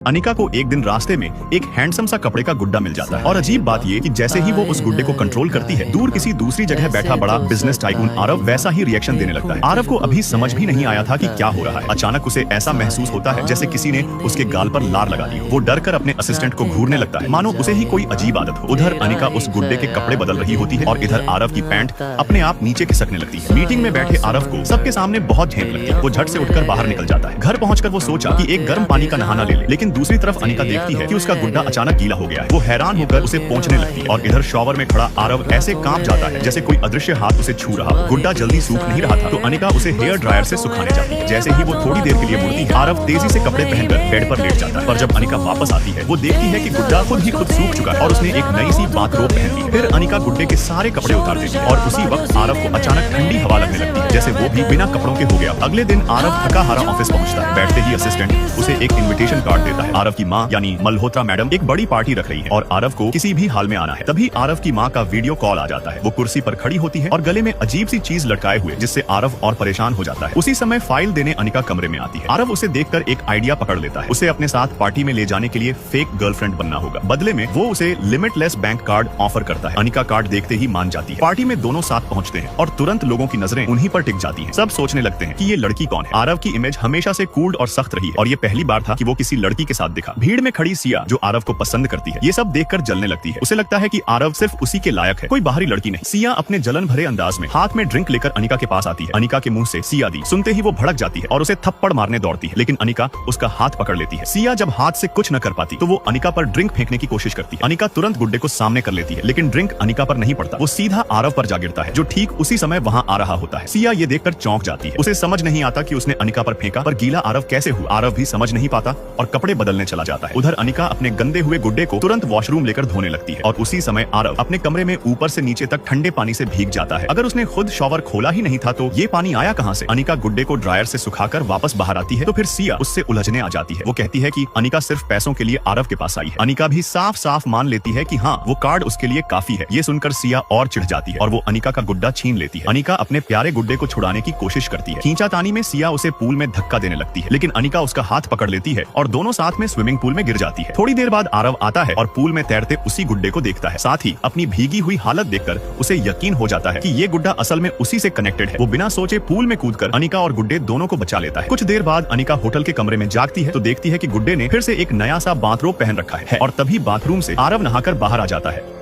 अनिका को एक दिन रास्ते में एक हैंडसम सा कपड़े का गुड्डा मिल जाता है और अजीब बात ये कि जैसे ही वो उस गुड्डे को कंट्रोल करती है, दूर किसी दूसरी जगह बैठा बड़ा बिजनेस टाइकून आरव वैसा ही रिएक्शन देने लगता है। आरव को अभी समझ भी नहीं आया था कि क्या हो रहा है। अचानक उसे ऐसा महसूस होता है जैसे किसी ने उसके गाल पर लार लगा दी हो। वो डर कर अपने असिस्टेंट को घूरने लगता है, मानो उसे ही कोई अजीब आदत हो। उधर अनिका उस गुड्डे के कपड़े बदल रही होती है और इधर आरव की पैंट अपने आप नीचे खिसकने लगती है। मीटिंग में बैठे आरव को सबके सामने बहुत झेप लगती है। वो झट से उठकर बाहर निकल जाता है। घर पहुंचकर वो सोचा कि एक गर्म पानी का नहाना ले ले, लेकिन दूसरी तरफ अनिका देखती है कि उसका गुड्डा अचानक गीला हो गया है। वो हैरान होकर उसे पोंछने लगती है और इधर शॉवर में खड़ा आरव ऐसे कांप जाता है जैसे कोई अदृश्य हाथ उसे छू रहा हो। गुड्डा जल्दी सूख नहीं रहा था तो अनिका उसे हेयर ड्रायर से सुखाने जाती है। जैसे ही वो थोड़ी देर के लिए मुड़ती है, आरव तेजी से कपड़े पहनकर बेड पर लेट जाता है। पर जब अनिका वापस आती है, वो देखती है कि गुड्डा खुद ही खुद सूख चुका है और उसने एक नई सी बाथरोब पहन ली है। फिर अनिका गुड्डे के सारे कपड़े उतार देती है और उसी वक्त आरव को अचानक ठंडी हवा लगने लगती है, जैसे वो भी बिना कपड़ों के हो गया। अगले दिन आरव थका हारा ऑफिस पहुंचता है। बैठते ही असिस्टेंट उसे एक इन्विटेशन कार्ड देता है। आरव की माँ यानी मल्होत्रा मैडम एक बड़ी पार्टी रख रही है और आरव को किसी भी हाल में आना है। तभी आरव की माँ का वीडियो कॉल आ जाता है। वो कुर्सी पर खड़ी होती है और गले में अजीब सी चीज लटकाए हुए, जिससे आरव और परेशान हो जाता है। उसी समय फाइल देने अनिका कमरे में आती है। आरव उसे देखकर एक आइडिया पकड़ लेता है। उसे अपने साथ पार्टी में ले जाने के लिए फेक गर्लफ्रेंड बनना होगा। बदले में वो उसे लिमिटलेस बैंक कार्ड ऑफर करता है। अनिका कार्ड देखते ही मान जाती है। पार्टी में दोनों साथ पहुंचते हैं और तुरंत लोगों की नजरें उन्हीं पर टिक जाती हैं। सब सोचने लगते हैं कि ये लड़की कौन है। आरव की इमेज हमेशा से कूल और सख्त रही है और ये पहली बार था कि वो किसी लड़की के साथ दिखा। भीड़ में खड़ी सिया जो आरव को पसंद करती है, ये सब देखकर जलने लगती है। उसे लगता है कि आरव सिर्फ उसी के लायक है, कोई बाहरी लड़की नहीं। सिया अपने जलन भरे अंदाज में हाथ में ड्रिंक लेकर अनिका के पास आती है। अनिका के मुंह से सिया दी सुनते ही वो भड़क जाती है और उसे थप्पड़ मारने दौड़ती है, लेकिन अनिका उसका हाथ पकड़ लेती है। सिया जब हाथ से कुछ न कर पाती तो वो अनिका पर ड्रिंक फेंकने की कोशिश करती है। अनिका तुरंत गुड्डे को सामने कर लेती है, लेकिन ड्रिंक अनिका पर नहीं पड़ता। वो सीधा आरव पर जा गिरता है, जो ठीक उसी समय वहाँ आ रहा होता है। सिया ये देखकर चौंक जाती है। उसे समझ नहीं आता कि उसने अनिका पर फेंका, पर गीला आरव कैसे हुआ। आरव भी समझ नहीं पाता और कपड़े बदलने चला जाता है। उधर अनिका अपने गंदे हुए गुड्डे को तुरंत वॉशरूम लेकर धोने लगती है और उसी समय आरव अपने कमरे में ऊपर से नीचे तक ठंडे पानी से भीग जाता है। अगर उसने खुद शॉवर खोला ही नहीं था तो ये पानी आया कहाँ से। अनिका गुड्डे को ड्रायर से सुखाकर वापस बाहर आती है तो फिर सिया उससे उलझने आ जाती है। वो कहती है कि अनिका सिर्फ पैसों के लिए आरव के पास आई है। अनिका भी साफ साफ मान लेती है कि हाँ, वो कार्ड उसके लिए काफी है। ये सुनकर सिया और चिढ़ जाती है और वो अनिका का गुड्डा छीन लेती है। अनिका अपने प्यारे गुड्डे को छुड़ाने की कोशिश करती है। खींचातानी में सिया उसे पूल में धक्का देने लगती है, लेकिन अनिका उसका हाथ पकड़ लेती है और दोनों साथ में स्विमिंग पूल में गिर जाती है। थोड़ी देर बाद आरव आता है और पूल में तैरते उसी गुड्डे को देखता है। साथ ही अपनी भीगी हुई हालत देखकर उसे यकीन हो जाता है कि ये गुड्डा असल में उसी से कनेक्टेड है। वो बिना सोचे पूल में कूदकर अनिका और गुड्डे दोनों को बचा लेता है। कुछ देर बाद अनिका होटल के कमरे में जागती है तो देखती है कि गुड्डे ने फिर से एक नया सा बाथरोब पहन रखा है और तभी बाथरूम से आरव नहाकर बाहर आ जाता है।